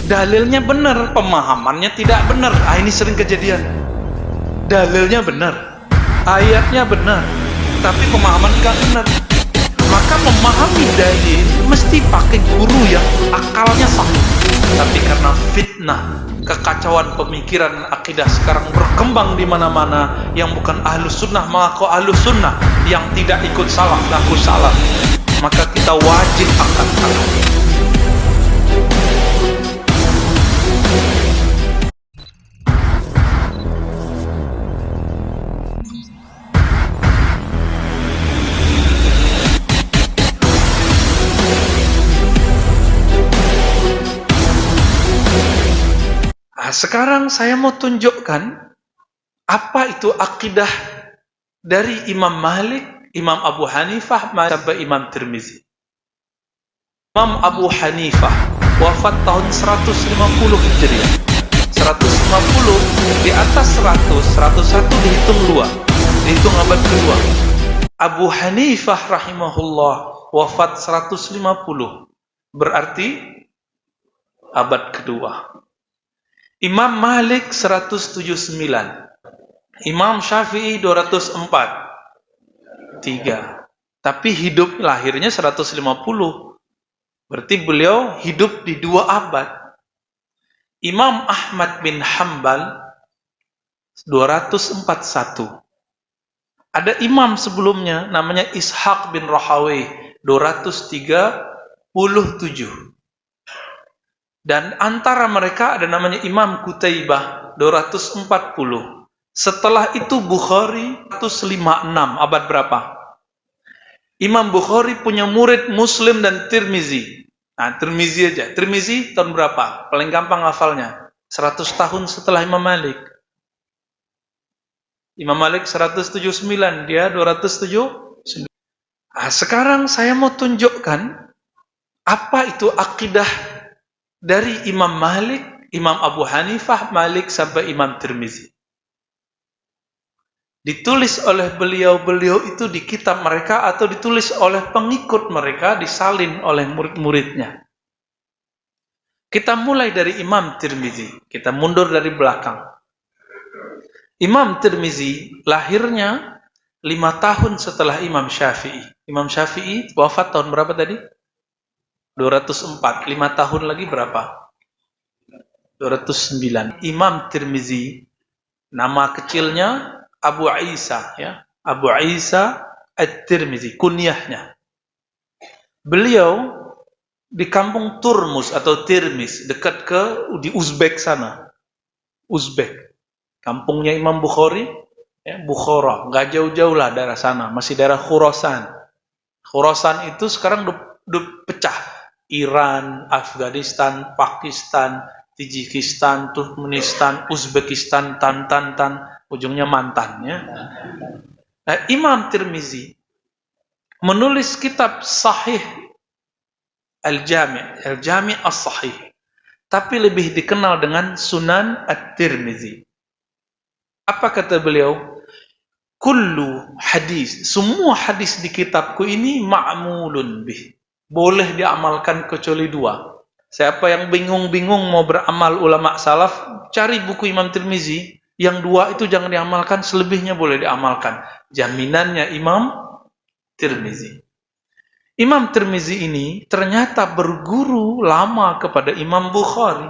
Dalilnya benar, pemahamannya tidak benar. Ini sering kejadian. Dalilnya benar, ayatnya benar, tapi pemahaman nggak benar. Maka memahami dalil mesti pakai guru yang akalnya sahih. Tapi karena fitnah, kekacauan pemikiran dan akidah sekarang berkembang di mana-mana, yang bukan ahlus sunnah mengaku ahlus sunnah, yang tidak ikut salaf mengaku salaf, maka kita wajib angkat tangan. Sekarang saya mau tunjukkan apa itu akidah dari Imam Malik, Imam Abu Hanifah, sampai Imam Tirmizi. Imam Abu Hanifah wafat tahun 150 Hijriah. 150 di atas 100, 101 dihitung 2, dihitung abad kedua. Abu Hanifah rahimahullah wafat 150, berarti abad kedua. Imam Malik 179, Imam Syafi'i 204, 3. Tapi hidup lahirnya 150. Berarti beliau hidup di 2 abad. Imam Ahmad bin Hanbal 241. Ada imam sebelumnya namanya Ishaq bin Rahawai 237. Dan antara mereka ada namanya Imam Qutaibah 240. Setelah itu Bukhari 156. Abad berapa? Imam Bukhari punya murid Muslim dan Tirmizi. Nah, Tirmizi aja. Tirmizi tahun berapa? Paling gampang hafalnya. 100 tahun setelah Imam Malik. Imam Malik 179, dia 207. Nah, sekarang saya mau tunjukkan apa itu akidah dari Imam Malik, Imam Abu Hanifah, Malik sampai Imam Tirmizi. Ditulis oleh beliau-beliau itu di kitab mereka atau ditulis oleh pengikut mereka, disalin oleh murid-muridnya. Kita mulai dari Imam Tirmizi, kita mundur dari belakang. Imam Tirmizi lahirnya 5 tahun setelah Imam Syafi'i. Imam Syafi'i wafat tahun berapa tadi? 204, 5 tahun lagi berapa? 209. Imam Tirmizi, nama kecilnya Abu Isa, ya. Abu Isa At-Tirmizi, kunyahnya. Beliau di kampung Turmus atau Tirmiz, dekat di Uzbek sana. Uzbek. Kampungnya Imam Bukhari, ya, Bukhara, nggak jauh-jauh lah daerah sana, masih daerah Khurasan. Khurasan itu sekarang udah pecah. Iran, Afghanistan, Pakistan, Tajikistan, Turkmenistan, Uzbekistan, tan, ujungnya mantan, ya. Nah, Imam Tirmizi menulis kitab Sahih Al-Jami' As-Sahih, tapi lebih dikenal dengan Sunan At-Tirmizi. Apa kata beliau? Kullu hadis, semua hadis di kitabku ini ma'mulun bih, boleh diamalkan kecuali 2. Siapa yang bingung-bingung mau beramal ulama salaf, cari buku Imam Tirmizi. Yang 2 itu jangan diamalkan, selebihnya boleh diamalkan. Jaminannya Imam Tirmizi. Imam Tirmizi ini ternyata berguru lama kepada Imam Bukhari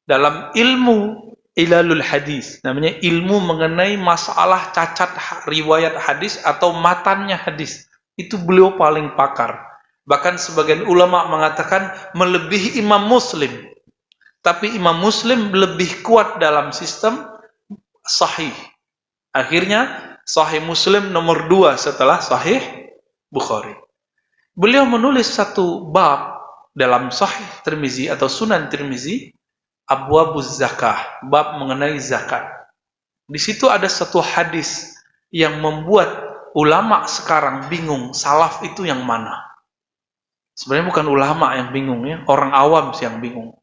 dalam ilmu ilalul hadis, namanya ilmu mengenai masalah cacat riwayat hadis atau matannya hadis. Itu beliau paling pakar. Bahkan sebagian ulama mengatakan melebihi Imam Muslim. Tapi Imam Muslim lebih kuat dalam sistem sahih. Akhirnya Sahih Muslim nomor 2 setelah Sahih Bukhari. Beliau menulis satu bab dalam Sahih Tirmizi atau Sunan Tirmizi, Abwabuz Zakah, bab mengenai zakat. Di situ ada satu hadis yang membuat ulama sekarang bingung, salaf itu yang mana? Sebenarnya bukan ulama yang bingung, ya, orang awam sih yang bingung.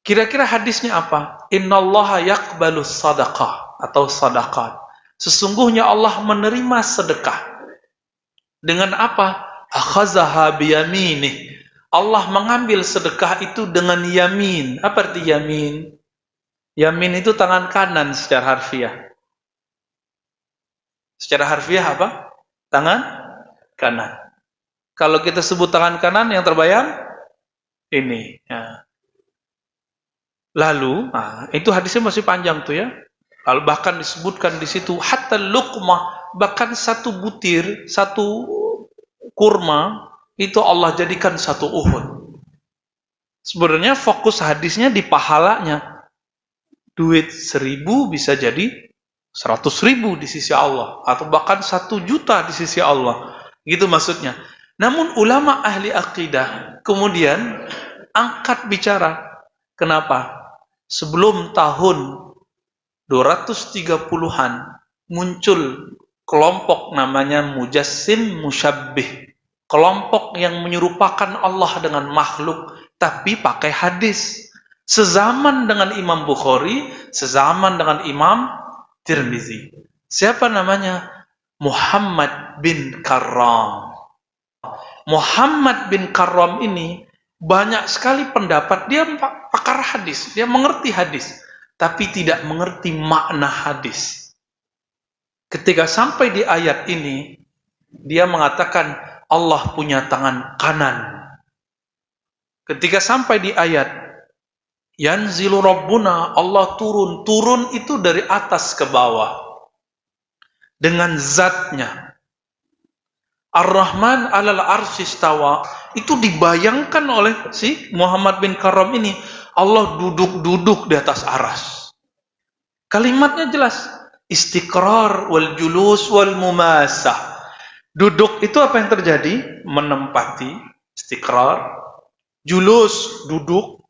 Kira-kira hadisnya apa? Innallaha yaqbalus sadaqah atau sadaqat. Sesungguhnya Allah menerima sedekah. Dengan apa? Akhazaha biyaminih. Allah mengambil sedekah itu dengan yamin. Apa arti yamin? Yamin itu tangan kanan secara harfiah. Secara harfiah apa? Tangan kanan. Kalau kita sebut tangan kanan, yang terbayang ini. Ya. Lalu, itu hadisnya masih panjang tuh ya. Lalu bahkan disebutkan di situ hatta luqmah, bahkan satu butir, satu kurma itu Allah jadikan satu Uhud. Sebenarnya fokus hadisnya di pahalanya. Duit 1.000 bisa jadi 100.000 di sisi Allah, atau bahkan 1 juta di sisi Allah. Gitu maksudnya. Namun ulama ahli akidah kemudian angkat bicara. Kenapa? Sebelum tahun 230-an muncul kelompok namanya Mujassim Musyabbih. Kelompok yang menyerupakan Allah dengan makhluk tapi pakai hadis. Sezaman dengan Imam Bukhari, sezaman dengan Imam Tirmizi. Siapa namanya? Muhammad bin Karram. Muhammad bin Karram ini banyak sekali pendapat, dia pakar hadis, dia mengerti hadis, tapi tidak mengerti makna hadis. Ketika sampai di ayat ini, dia mengatakan Allah punya tangan kanan. Ketika sampai di ayat yanzilu rabbuna, Allah turun. Turun itu dari atas ke bawah dengan zatnya. Ar-Rahman alal arsy istawa, itu dibayangkan oleh si Muhammad bin Karram ini, Allah duduk-duduk di atas aras. Kalimatnya jelas, istiqrar wal julus wal mumasah. Duduk itu apa yang terjadi? Menempati, istiqrar. Julus, duduk.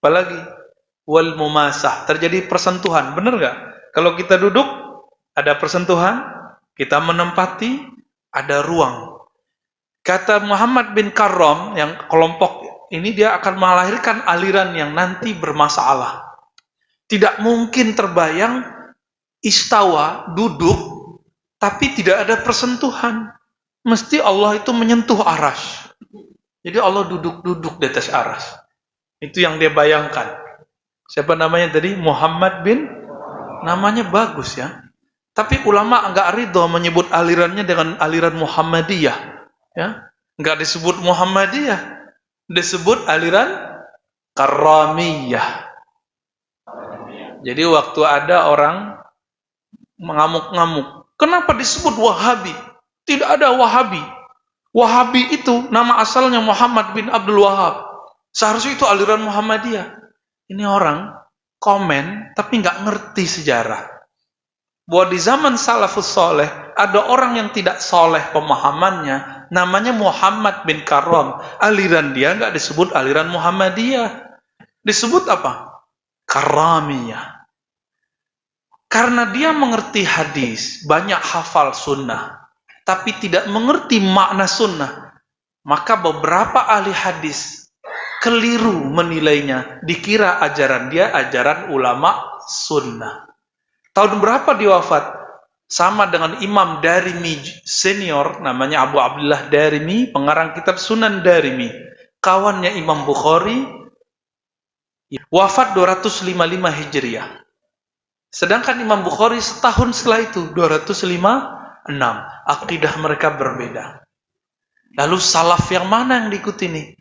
Apalagi? Wal mumasah, terjadi persentuhan. Benar gak? Kalau kita duduk, ada persentuhan. Kita menempati, ada ruang. Kata Muhammad bin Karram, yang kelompok ini, dia akan melahirkan aliran yang nanti bermasalah. Tidak mungkin terbayang istawa, duduk, tapi tidak ada persentuhan. Mesti Allah itu menyentuh aras. Jadi Allah duduk-duduk di atas aras. Itu yang dia bayangkan. Siapa namanya tadi? Muhammad bin, namanya bagus ya. Tapi ulama enggak ridho menyebut alirannya dengan aliran Muhammadiyah. Ya, enggak disebut Muhammadiyah, disebut aliran Karramiyah. Jadi waktu ada orang mengamuk-ngamuk, kenapa disebut Wahabi? Tidak ada Wahabi. Wahabi itu nama asalnya Muhammad bin Abdul Wahab. Seharusnya itu aliran Muhammadiyah. Ini orang komen tapi enggak ngerti sejarah. Bahwa di zaman salafus soleh ada orang yang tidak soleh pemahamannya, namanya Muhammad bin Karram. Aliran dia nggak disebut aliran Muhammadiyah, disebut apa? Karramiyah. Karena dia mengerti hadis, banyak hafal sunnah, tapi tidak mengerti makna sunnah, maka beberapa ahli hadis keliru menilainya, dikira ajaran dia ajaran ulama sunnah. Tahun berapa dia wafat? Sama dengan Imam Darimi senior, namanya Abu Abdullah Darimi, pengarang kitab Sunan Darimi, kawannya Imam Bukhari, wafat 255 Hijriah. Sedangkan Imam Bukhari setahun setelah itu, 256. Akidah mereka berbeda. Lalu salaf yang mana yang diikuti nih?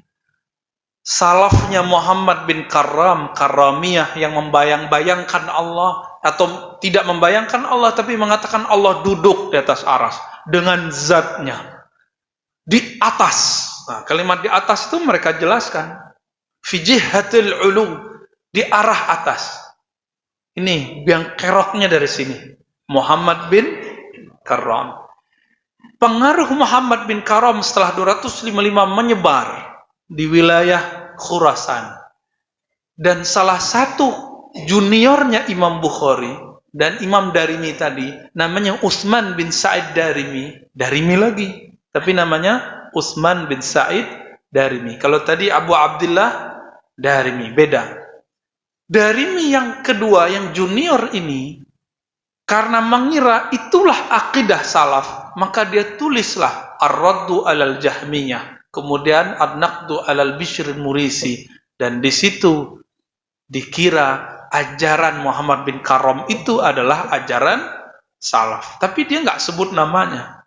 Salafnya Muhammad bin Karram, Karramiyah, yang membayang-bayangkan Allah, atau tidak membayangkan Allah tapi mengatakan Allah duduk di atas aras dengan zatnya di atas. Nah, kalimat di atas itu mereka jelaskan fi jihatil ulu, di arah atas. Ini yang keroknya dari sini, Muhammad bin Karram. Pengaruh Muhammad bin Karram setelah 255 menyebar di wilayah Khurasan, dan salah satu juniornya Imam Bukhari dan Imam Darimi tadi, namanya Utsman bin Sa'id Darimi. Darimi lagi, tapi namanya Utsman bin Sa'id Darimi. Kalau tadi Abu Abdullah Darimi, beda. Darimi yang kedua, yang junior ini, karena mengira itulah akidah salaf, maka dia tulislah Ar-Raddu alal Jahmiyah, kemudian An-Naqdu 'alal Bishr Murisi, dan di situ dikira ajaran Muhammad bin Karam itu adalah ajaran salaf. Tapi dia nggak sebut namanya.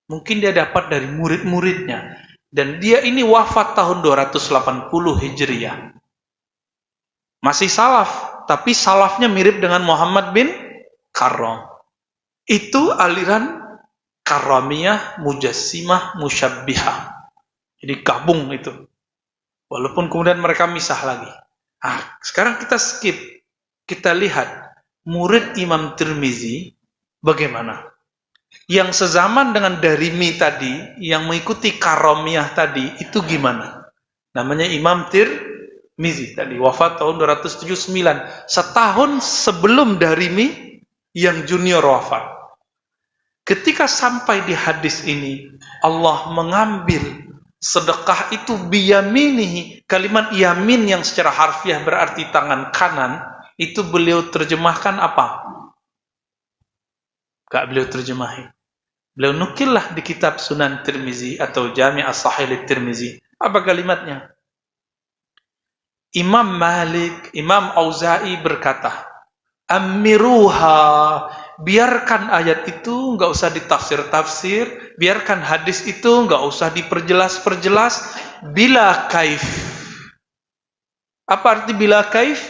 Mungkin dia dapat dari murid-muridnya. Dan dia ini wafat tahun 280 Hijriah. Masih salaf, tapi salafnya mirip dengan Muhammad bin Karam. Itu aliran Karamiyah, Mujassimah, Musyabbihah. Jadi gabung itu. Walaupun kemudian mereka misah lagi. Sekarang kita skip. Kita lihat murid Imam Tirmizi bagaimana. Yang sezaman dengan Darimi tadi, yang mengikuti Karamiyah tadi, itu gimana? Namanya Imam Tirmizi tadi, wafat tahun 279. Setahun sebelum Darimi yang junior wafat. Ketika sampai di hadis ini, Allah mengambil sedekah itu biyaminihi. Kalimat yamin yang secara harfiah berarti tangan kanan, itu beliau terjemahkan apa? Gak beliau terjemahin. Beliau nukillah di kitab Sunan Tirmizi atau Jami' as-Sahih Tirmizi. Apa kalimatnya? Imam Malik, Imam Auza'i berkata, Amiruha, biarkan ayat itu nggak usah ditafsir-tafsir, biarkan hadis itu nggak usah diperjelas-perjelas, bila kaif. Apa arti bila kaif?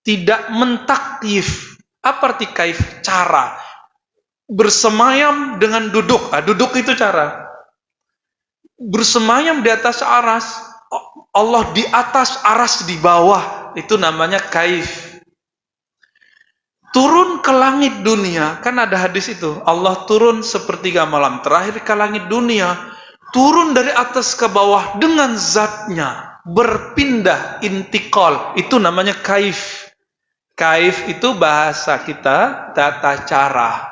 Tidak mentakif. Apa arti kaif? Cara. Bersemayam dengan duduk. Duduk itu cara. Bersemayam di atas aras. Allah di atas, aras di bawah. Itu namanya kaif. Turun ke langit dunia. Kan ada hadis itu. Allah turun sepertiga malam terakhir ke langit dunia. Turun dari atas ke bawah dengan zatnya. Berpindah, intikal. Itu namanya kaif. Kaif itu bahasa kita tata cara.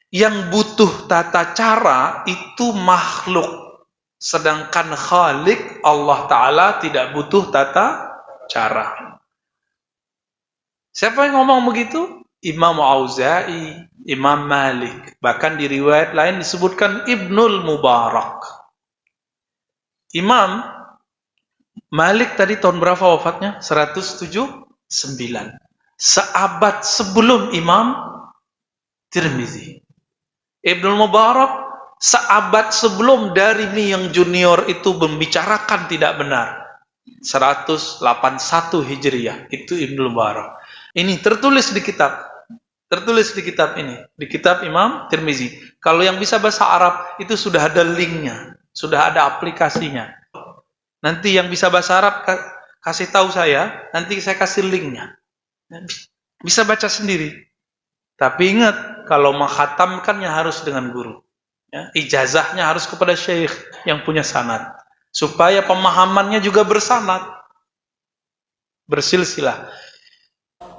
Yang butuh tata cara itu makhluk. Sedangkan Khalik Allah Ta'ala tidak butuh tata cara. Siapa yang ngomong begitu? Imam Auza'i, Imam Malik. Bahkan di riwayat lain disebutkan Ibnul Mubarak. Imam Malik tadi tahun berapa wafatnya? 179. Seabad sebelum Imam Tirmizi. Ibnul Mubarak seabad sebelum Darimi yang junior itu membicarakan tidak benar. 181 Hijriah itu Ibnul Mubarak. Ini tertulis di kitab. Tertulis di kitab ini, di kitab Imam Tirmizi. Kalau yang bisa bahasa Arab itu sudah ada linknya, sudah ada aplikasinya. Nanti yang bisa bahasa Arab kasih tahu saya, nanti saya kasih linknya. Bisa baca sendiri. Tapi ingat, kalau menghatamkannya harus dengan guru. Ya, ijazahnya harus kepada syekh yang punya sanad. Supaya pemahamannya juga bersanad. Bersilsilah.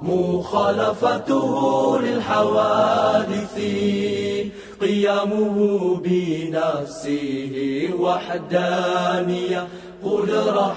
Mukhalafatuhu lil hawadisi, qiyamuhu bi nafsihi wahdaniyah, qudrah